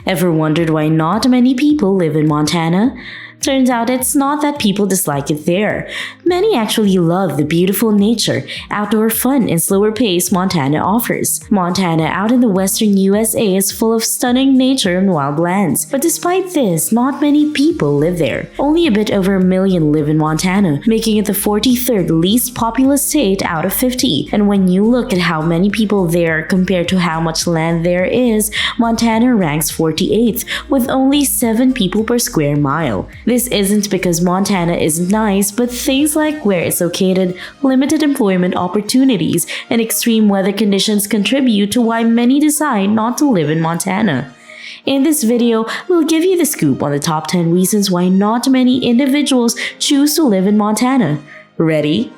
Ever wondered why not many people live in Montana? Turns out it's not that people dislike it there. Many actually love the beautiful nature, outdoor fun, and slower pace Montana offers. Montana out in the western USA is full of stunning nature and wildlands. But despite this, not many people live there. Only a bit over 1 million live in Montana, making it the 43rd least populous state out of 50. And when you look at how many people there compared to how much land there is, Montana ranks 48th, with only 7 people per square mile. This isn't because Montana isn't nice, but things like where it's located, limited employment opportunities, and extreme weather conditions contribute to why many decide not to live in Montana. In this video, we'll give you the scoop on the top 10 reasons why not many individuals choose to live in Montana. Ready?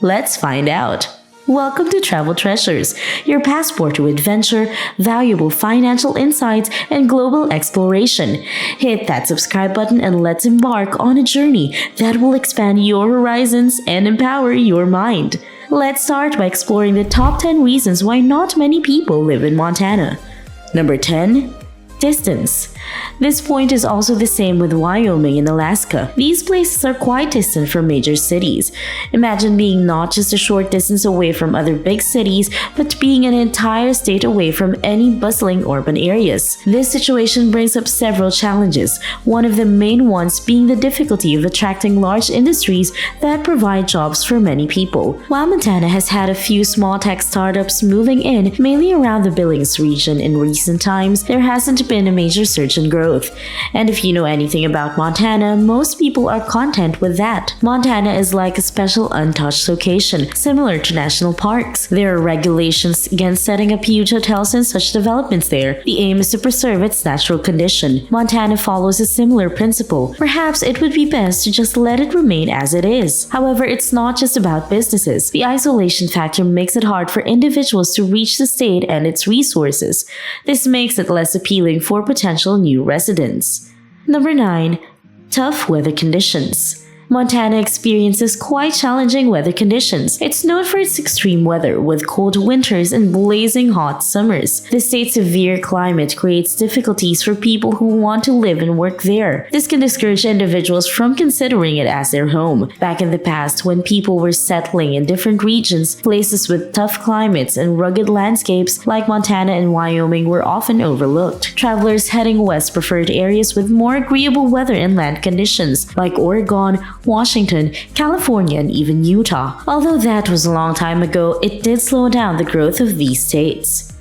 Let's find out. Welcome to Travel Treasures, your passport to adventure, valuable financial insights, and global exploration. Hit that subscribe button and let's embark on a journey that will expand your horizons and empower your mind. Let's start by exploring the top 10 reasons why not many people live in Montana. Number 10. Distance. This point is also the same with Wyoming and Alaska. These places are quite distant from major cities. Imagine being not just a short distance away from other big cities, but being an entire state away from any bustling urban areas. This situation brings up several challenges, one of the main ones being the difficulty of attracting large industries that provide jobs for many people. While Montana has had a few small tech startups moving in, mainly around the Billings region in recent times, there hasn't been a major surge in growth. And if you know anything about Montana, most people are content with that. Montana is like a special untouched location, similar to national parks. There are regulations against setting up huge hotels and such developments there. The aim is to preserve its natural condition. Montana follows a similar principle. Perhaps it would be best to just let it remain as it is. However, it's not just about businesses. The isolation factor makes it hard for individuals to reach the state and its resources. This makes it less appealing for potential new residents. Number 9. Tough weather conditions. Montana experiences quite challenging weather conditions. It's known for its extreme weather, with cold winters and blazing hot summers. The state's severe climate creates difficulties for people who want to live and work there. This can discourage individuals from considering it as their home. Back in the past, when people were settling in different regions, places with tough climates and rugged landscapes like Montana and Wyoming were often overlooked. Travelers heading west preferred areas with more agreeable weather and land conditions, like Oregon, Washington, California, and even Utah. Although that was a long time ago, it did slow down the growth of these states.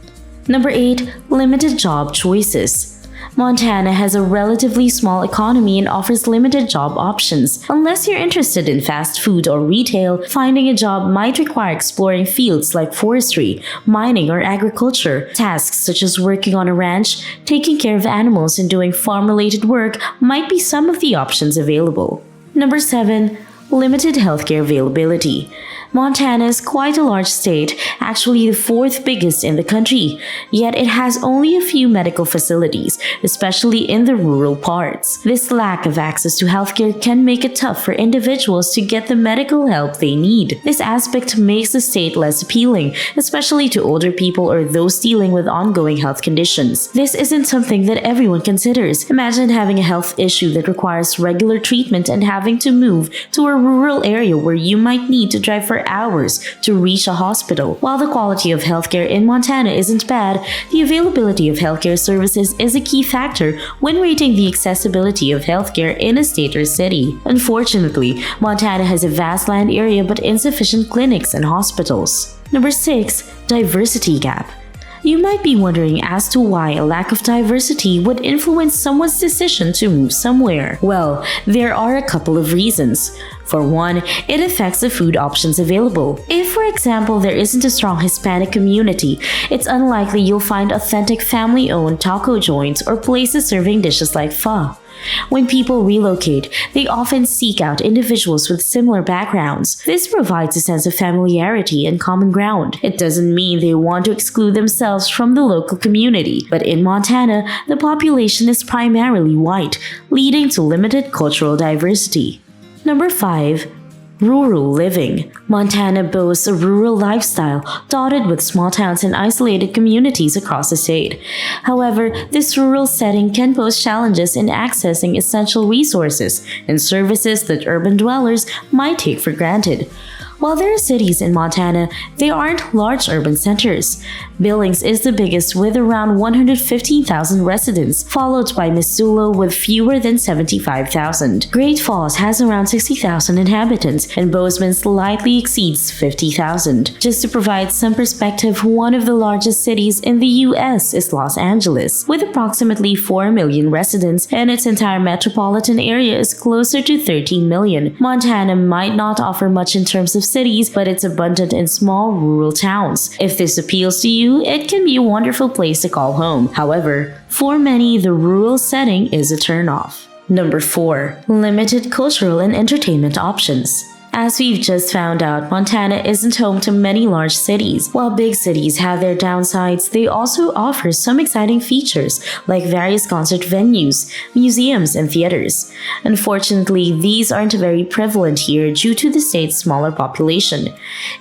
Number 8. Limited job choices. Montana has a relatively small economy and offers limited job options. Unless you're interested in fast food or retail, finding a job might require exploring fields like forestry, mining, or agriculture. Tasks such as working on a ranch, taking care of animals, and doing farm-related work might be some of the options available. Number 7. Limited healthcare availability. Montana is quite a large state, actually the 4th biggest in the country, yet it has only a few medical facilities, especially in the rural parts. This lack of access to healthcare can make it tough for individuals to get the medical help they need. This aspect makes the state less appealing, especially to older people or those dealing with ongoing health conditions. This isn't something that everyone considers. Imagine having a health issue that requires regular treatment and having to move to a rural area where you might need to drive for hours to reach a hospital. While the quality of healthcare in Montana isn't bad, the availability of healthcare services is a key factor when rating the accessibility of healthcare in a state or city. Unfortunately, Montana has a vast land area but insufficient clinics and hospitals. Number 6. Diversity gap. You might be wondering as to why a lack of diversity would influence someone's decision to move somewhere. Well, there are a couple of reasons. For one, it affects the food options available. If, for example, there isn't a strong Hispanic community, it's unlikely you'll find authentic family-owned taco joints or places serving dishes like pho. When people relocate, they often seek out individuals with similar backgrounds. This provides a sense of familiarity and common ground. It doesn't mean they want to exclude themselves from the local community, but in Montana, the population is primarily white, leading to limited cultural diversity. Number 5. Rural living. Montana boasts a rural lifestyle dotted with small towns and isolated communities across the state. However, this rural setting can pose challenges in accessing essential resources and services that urban dwellers might take for granted. While there are cities in Montana, they aren't large urban centers. Billings is the biggest with around 115,000 residents, followed by Missoula with fewer than 75,000. Great Falls has around 60,000 inhabitants, and Bozeman slightly exceeds 50,000. Just to provide some perspective, one of the largest cities in the US is Los Angeles, with approximately 4 million residents, and its entire metropolitan area is closer to 13 million. Montana might not offer much in terms of cities, but it's abundant in small rural towns. If this appeals to you, it can be a wonderful place to call home. However, for many, the rural setting is a turnoff. Number 4. Limited cultural and entertainment options. As we've just found out, Montana isn't home to many large cities. While big cities have their downsides, they also offer some exciting features like various concert venues, museums, and theaters. Unfortunately, these aren't very prevalent here due to the state's smaller population.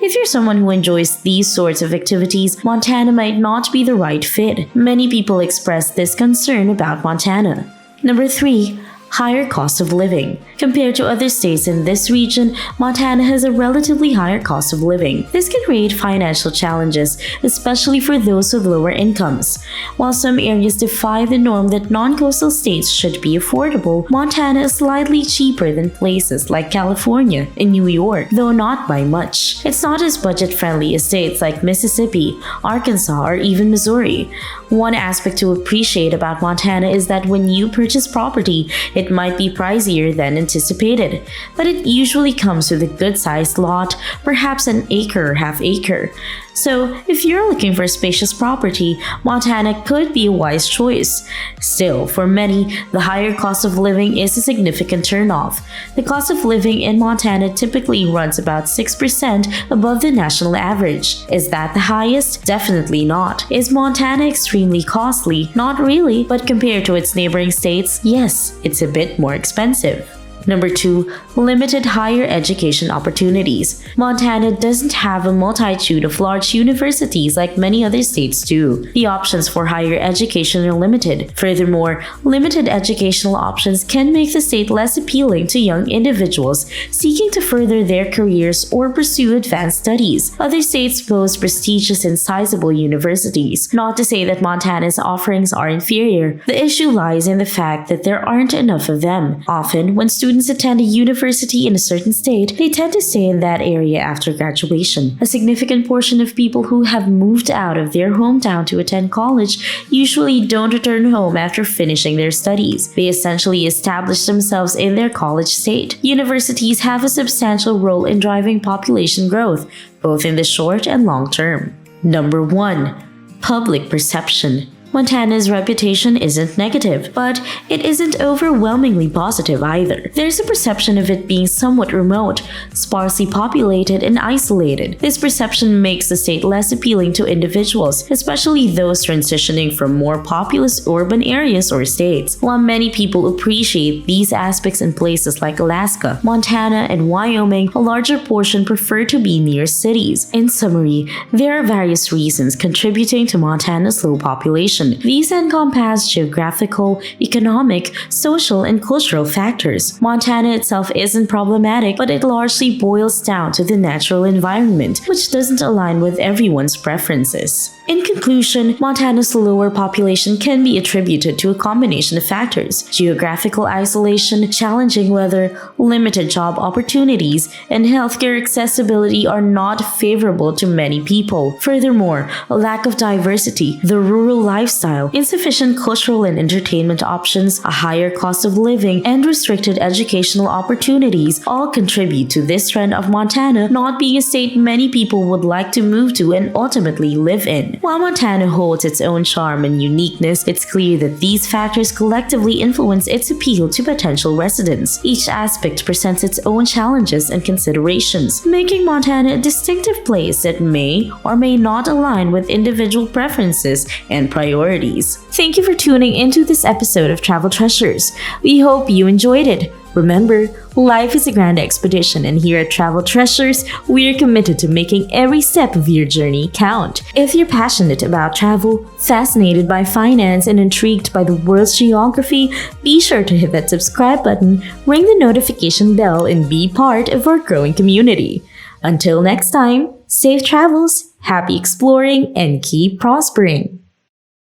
If you're someone who enjoys these sorts of activities, Montana might not be the right fit. Many people express this concern about Montana. Number 3. Higher cost of living. Compared to other states in this region, Montana has a relatively higher cost of living. This can create financial challenges, especially for those with lower incomes. While some areas defy the norm that non-coastal states should be affordable, Montana is slightly cheaper than places like California and New York, though not by much. It's not as budget-friendly as states like Mississippi, Arkansas, or even Missouri. One aspect to appreciate about Montana is that when you purchase property, it might be pricier than anticipated, but it usually comes with a good-sized lot, perhaps an acre or half acre. So, if you're looking for a spacious property, Montana could be a wise choice. Still, for many, the higher cost of living is a significant turnoff. The cost of living in Montana typically runs about 6% above the national average. Is that the highest? Definitely not. Is Montana extremely costly? Not really, but compared to its neighboring states, yes, it's a bit more expensive. Number 2. Limited higher education opportunities. Montana doesn't have a multitude of large universities like many other states do. The options for higher education are limited. Furthermore, limited educational options can make the state less appealing to young individuals seeking to further their careers or pursue advanced studies. Other states boast prestigious and sizable universities. Not to say that Montana's offerings are inferior. The issue lies in the fact that there aren't enough of them. Often, when students attend a university in a certain state, they tend to stay in that area after graduation. A significant portion of people who have moved out of their hometown to attend college usually don't return home after finishing their studies. They essentially establish themselves in their college state. Universities have a substantial role in driving population growth, both in the short and long term. Number 1. Public perception. Montana's reputation isn't negative, but it isn't overwhelmingly positive either. There's a perception of it being somewhat remote, sparsely populated, and isolated. This perception makes the state less appealing to individuals, especially those transitioning from more populous urban areas or states. While many people appreciate these aspects in places like Alaska, Montana, and Wyoming, a larger portion prefer to be near cities. In summary, there are various reasons contributing to Montana's low population. These encompass geographical, economic, social, and cultural factors. Montana itself isn't problematic, but it largely boils down to the natural environment, which doesn't align with everyone's preferences. In conclusion, Montana's lower population can be attributed to a combination of factors: geographical isolation, challenging weather, limited job opportunities, and healthcare accessibility are not favorable to many people. Furthermore, a lack of diversity, the rural lifestyle, insufficient cultural and entertainment options, a higher cost of living, and restricted educational opportunities all contribute to this trend of Montana not being a state many people would like to move to and ultimately live in. While Montana holds its own charm and uniqueness, it's clear that these factors collectively influence its appeal to potential residents. Each aspect presents its own challenges and considerations, making Montana a distinctive place that may or may not align with individual preferences and priorities. Thank you for tuning into this episode of Travel Treasures. We hope you enjoyed it. Remember, life is a grand expedition, and here at Travel Treasures, we're committed to making every step of your journey count. If you're passionate about travel, fascinated by finance, and intrigued by the world's geography, be sure to hit that subscribe button, ring the notification bell, and be part of our growing community. Until next time, safe travels, happy exploring, and keep prospering!